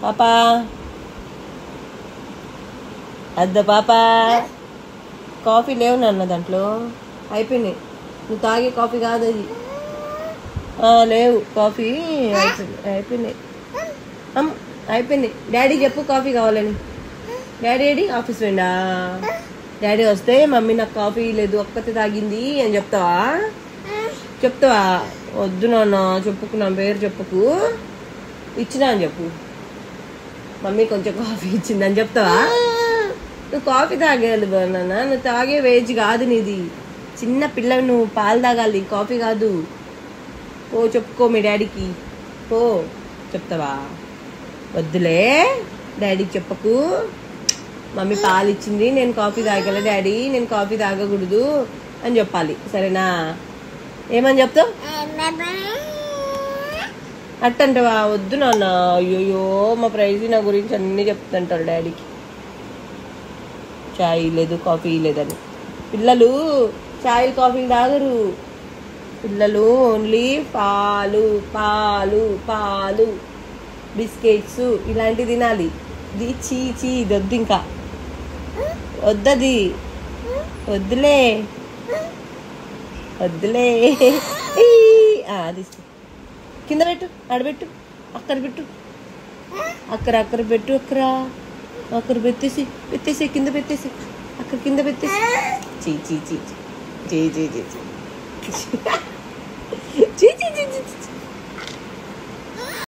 పాపా అద్ద పాపా కాఫీ లేవు నాన్న దాంట్లో అయిపోయినాయి. నువ్వు తాగే కాఫీ కాదు అది. లేవు కాఫీ అయిపోయినాయి. అయిపోయినాయి. డాడీ చెప్పు కాఫీ కావాలని. డాడీ ఏడి ఆఫీస్ పోయిండా? డాడీ వస్తే మమ్మీ నాకు కాఫీ లేదు ఒక్కతే తాగింది అని చెప్తావా? చెప్తావా? వద్దు నాన్న చెప్పుకు, నా పేరు చెప్పుకు, ఇచ్చినా అని చెప్పు. మమ్మీ కొంచెం కాఫీ ఇచ్చిందని చెప్తావా? నువ్వు కాఫీ తాగేయాలి నాన్న. నువ్వు తాగే వేజ్ కాదు నీది. చిన్న పిల్లవి, నువ్వు పాలు తాగాలి, కాఫీ కాదు. పో చెప్పుకో మీ డాడీకి. పో. చెప్తావా? వద్దులే డాడీకి చెప్పకు. మమ్మీ పాలు ఇచ్చింది, నేను కాఫీ తాగల డాడీ, నేను కాఫీ తాగకూడదు అని చెప్పాలి. సరేనా? ఏమని చెప్తావు? అట్టంటవా? వద్దు నాన్న. అయ్యోయ్యో మా ప్రైజీ నా గురించి అన్నీ చెప్తుంటారు డాడీకి. చాయ్ లేదు కాఫీ లేదని. పిల్లలు చాయ్ కాఫీలు తాగరు. పిల్లలు ఓన్లీ పాలు పాలు పాలు, బిస్కెట్స్ ఇలాంటివి తినాలి. ఇది చీ చీ, ఇది వద్దు, ఇంకా వద్దది. వద్దులే వద్దులే. అది కింద పెట్టు, ఆడబెట్టు, అక్కడ పెట్టు, అక్కడ పెట్టు, అక్కడ పెట్టేసి కింద పెట్టేసి, అక్కడ కింద పెట్టేసి. చీ చీ చీ చీ చీ చీ చీ చీ చీ చీ చీ చీ.